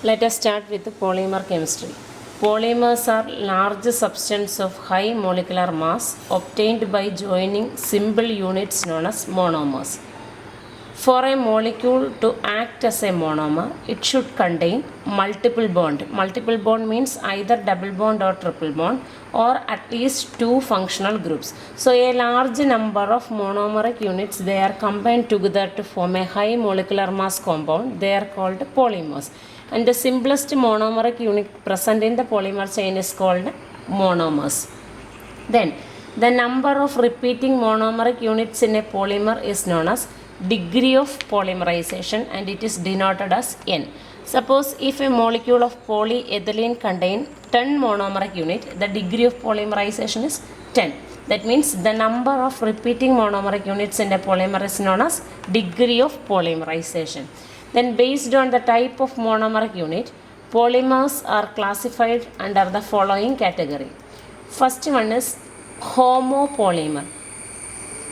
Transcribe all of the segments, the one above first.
Let us start with polymer chemistry. Polymers are large substances of high molecular mass obtained by joining simple units known as monomers. For a molecule to act as a monomer, it should contain multiple bond. Multiple bond means either double bond or triple bond, or at least two functional groups. So a large number of monomeric units, they are combined together to form a high molecular mass compound. They are called polymers. And the simplest monomeric unit present in the polymer chain is called monomers. Then the number of repeating monomeric units in a polymer is known as degree of polymerization, and it is denoted as N. Suppose if a molecule of polyethylene contains 10 monomeric units, the degree of polymerization is 10. That means the number of repeating monomeric units in a polymer is known as degree of polymerization. Then based on the type of monomeric unit, polymers are classified under the following category. First one is homopolymer.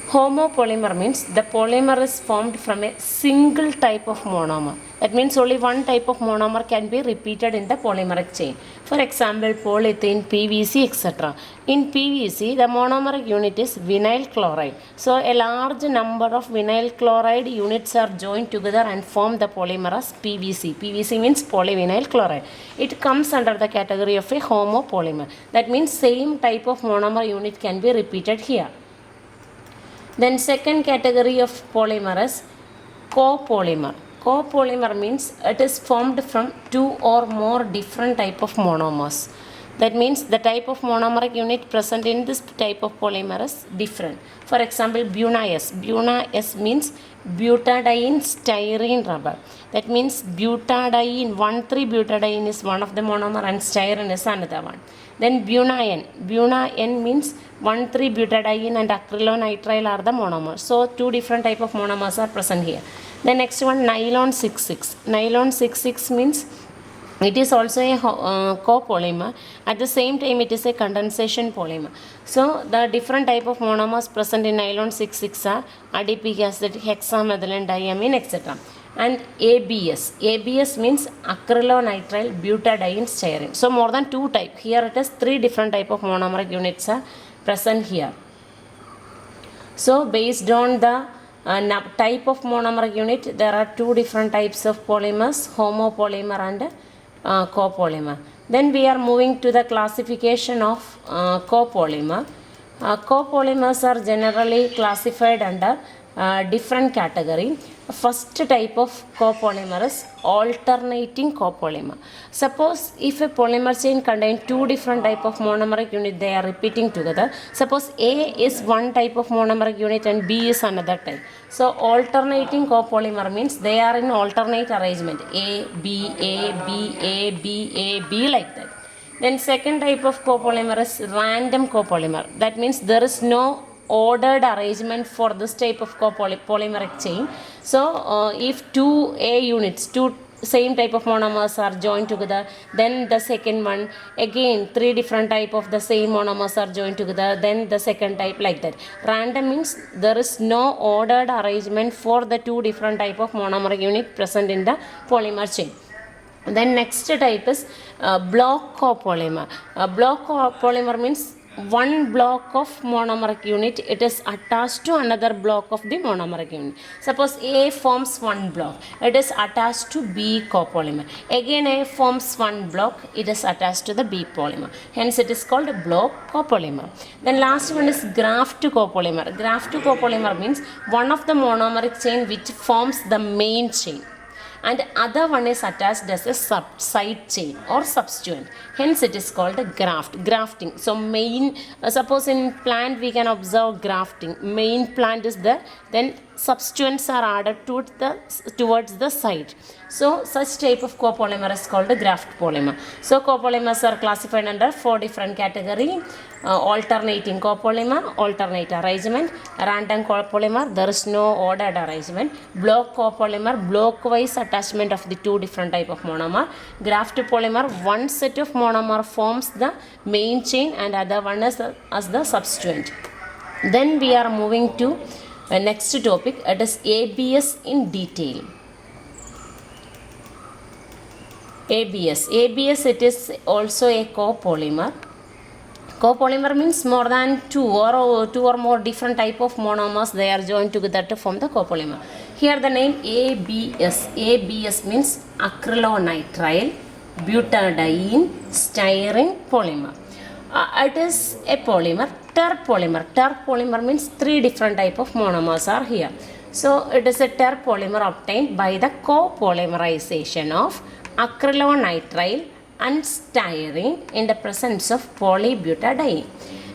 Homopolymer means the polymer is formed from a single type of monomer. That means only one type of monomer can be repeated in the polymeric chain. For example, polyethylene, PVC, etc. In PVC, the monomeric unit is vinyl chloride. So a large number of vinyl chloride units are joined together and form the polymer as PVC. PVC means polyvinyl chloride. It comes under the category of a homopolymer. That means same type of monomer unit can be repeated here. Then second category of polymer is copolymer. Copolymer means it is formed from two or more different type of monomers. That means the type of monomeric unit present in this type of polymer is different. For example, BuNa-S. BuNa-S means butadiene styrene rubber. That means butadiene, 1,3-butadiene is one of the monomer and styrene is another one. Then BuNa-N. BuNa-N means 1,3-butadiene and acrylonitrile are the monomers. So two different type of monomers are present here. The next one, nylon 6,6. Nylon 6,6 means it is also a copolymer. At the same time, it is a condensation polymer. So the different type of monomers present in nylon 6,6 are adipic acid, hexamethylene diamine, etc. And ABS. ABS means acrylonitrile butadiene styrene. So more than two type. Here it is three different type of monomeric units are present here. So based on the type of monomeric unit, there are two different types of polymers, homopolymer and copolymer. Then we are moving to the classification of copolymer. Copolymers are generally classified under different category. First type of copolymer is alternating copolymer. Suppose if a polymer chain contains two different type of monomeric unit, they are repeating together. Suppose A is one type of monomeric unit and B is another type. So alternating copolymer means they are in alternate arrangement, A, B, A, B, A, B, A, B, like that. Then second type of copolymer is random copolymer. That means there is no ordered arrangement for this type of polymeric chain. So if two A units, two same type of monomers are joined together, then the second one, again three different type of the same monomers are joined together, then the second type, like that. Random means there is no ordered arrangement for the two different type of monomeric unit present in the polymer chain. Then next type is block copolymer. Block copolymer means one block of monomeric unit, it is attached to another block of the monomeric unit. Suppose A forms one block, it is attached to B copolymer. Again A forms one block, it is attached to the B polymer. Hence it is called a block copolymer. Then last one is graft copolymer. Graft copolymer means one of the monomeric chain which forms the main chain, and other one is attached as a side chain or substituent. Hence it is called a grafting. So main, suppose in plant we can observe grafting. Main plant is there, then substituents are added towards the side. So such type of copolymer is called a graft polymer. So copolymers are classified under four different categories. Alternating copolymer, alternate arrangement. Random copolymer, there is no ordered arrangement. Block copolymer, block-wise attachment of the two different type of monomer. Graft polymer, one set of monomer forms the main chain and other one is as the substituent. Then we are moving to next topic, it is ABS in detail. ABS. ABS, it is also a copolymer. Copolymer means more than two or more different type of monomers, they are joined together to form the copolymer. Here the name ABS. ABS means acrylonitrile butadiene styrene polymer. It is a polymer, terpolymer. Terpolymer means three different type of monomers are here. So it is a terpolymer obtained by the copolymerization of acrylonitrile and styrene in the presence of polybutadiene.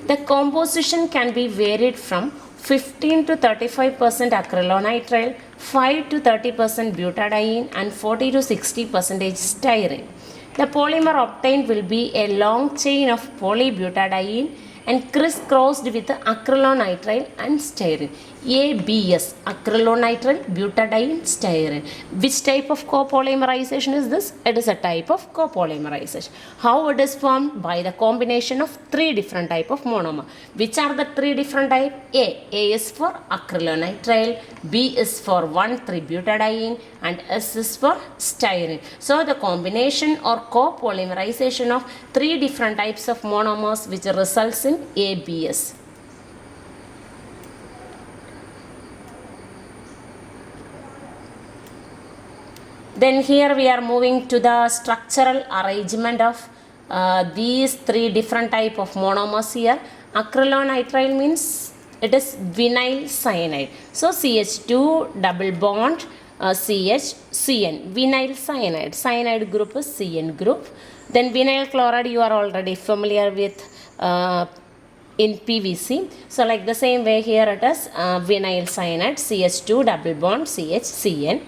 The composition can be varied from 15 to 35% acrylonitrile, 5 to 30% butadiene, and 40 to 60% styrene. The polymer obtained will be a long chain of polybutadiene and crisscrossed with acrylonitrile and styrene. ABS, acrylonitrile butadiene styrene. Which type of copolymerization is this? It is a type of copolymerization. How it is formed? By the combination of three different type of monomer. Which are the three different type? A is for acrylonitrile, B is for 1,3-butadiene, and S is for styrene. So the combination or copolymerization of three different types of monomers which results in ABS. Then here we are moving to the structural arrangement of these three different type of monomers here. Acrylonitrile means it is vinyl cyanide. So CH2 double bond CH-CN, vinyl cyanide. Cyanide group is CN group. Then vinyl chloride you are already familiar with in PVC. So like the same way here it is vinyl cyanide, CH2 double bond CH-CN.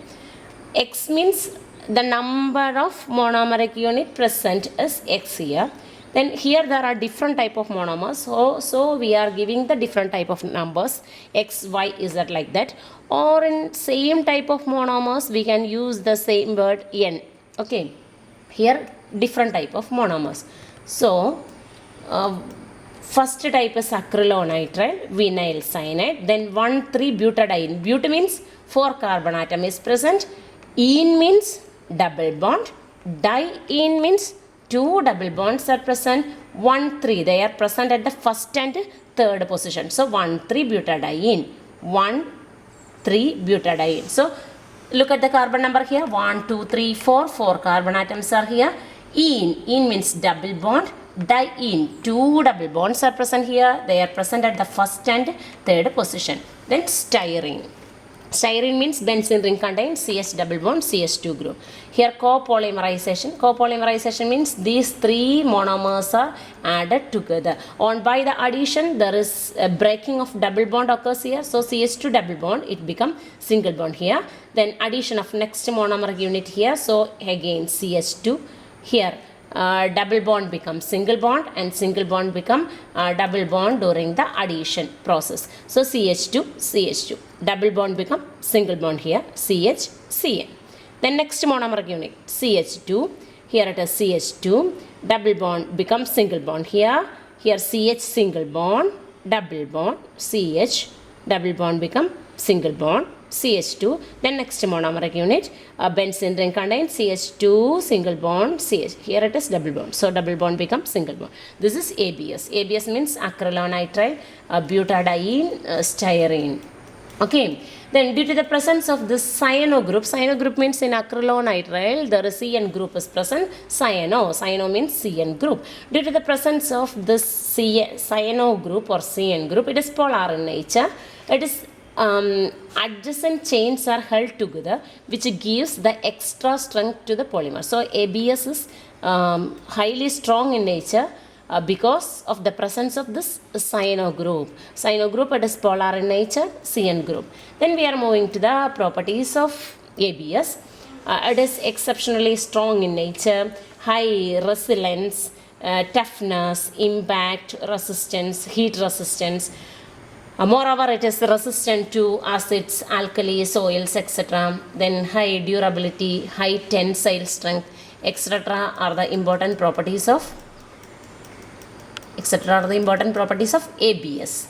X means the number of monomeric unit present is X here. Then here there are different type of monomers. So we are giving the different type of numbers. X, Y is that like that. Or in same type of monomers we can use the same word N. Okay. Here different type of monomers. So first type is acrylonitrile, vinyl cyanide. Then 1,3-butadiene. But means 4 carbon atom is present. Ene means double bond. Diene means 2 double bonds are present. 1,3 they are present at the first and third position. So 1,3-butadiene. 1,3-butadiene. So look at the carbon number here. 1, 2, 3, 4. 4 carbon atoms are here. Ene means double bond. Diene, 2 double bonds are present here. They are present at the first and third position. Then styrene. Styrene means benzene ring contains CH double bond CH2 group. Here copolymerization. Copolymerization means these three monomers are added together. By the addition there is a breaking of double bond occurs here. So CH2 double bond it become single bond here. Then addition of next monomer unit here. So again CH2 here. Double bond becomes single bond and single bond become double bond during the addition process. So CH2 double bond become single bond here CH-CN. Then next monomer unit CH2, here it is CH2 double bond becomes single bond here CH single bond double bond CH double bond become single bond CH2. Then next monomeric unit benzene ring contains CH2 single bond CH. Here it is double bond. So double bond becomes single bond. This is ABS. ABS means acrylonitrile butadiene styrene. Okay. Then due to the presence of this cyano group means in acrylonitrile there is CN group is present. Cyano means CN group. Due to the presence of this cyano group or CN group, it is polar in nature. It is adjacent chains are held together which gives the extra strength to the polymer. So ABS is highly strong in nature because of the presence of this cyano group. Cyano group it is polar in nature, CN group. Then we are moving to the properties of ABS. It is exceptionally strong in nature, high resilience, toughness, impact resistance, heat resistance. Moreover, it is resistant to acids, alkali, soils, etc. Then high durability, high tensile strength, etc. are the important properties of ABS.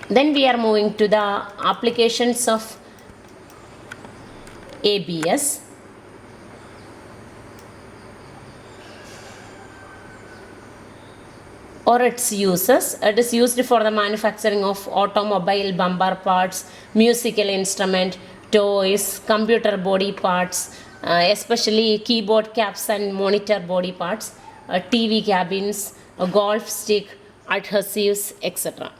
Then we are moving to the applications of ABS. or its uses. It is used for the manufacturing of automobile bumper parts, musical instrument, toys, computer body parts, especially keyboard caps and monitor body parts, TV cabins, a golf stick, adhesives, etc.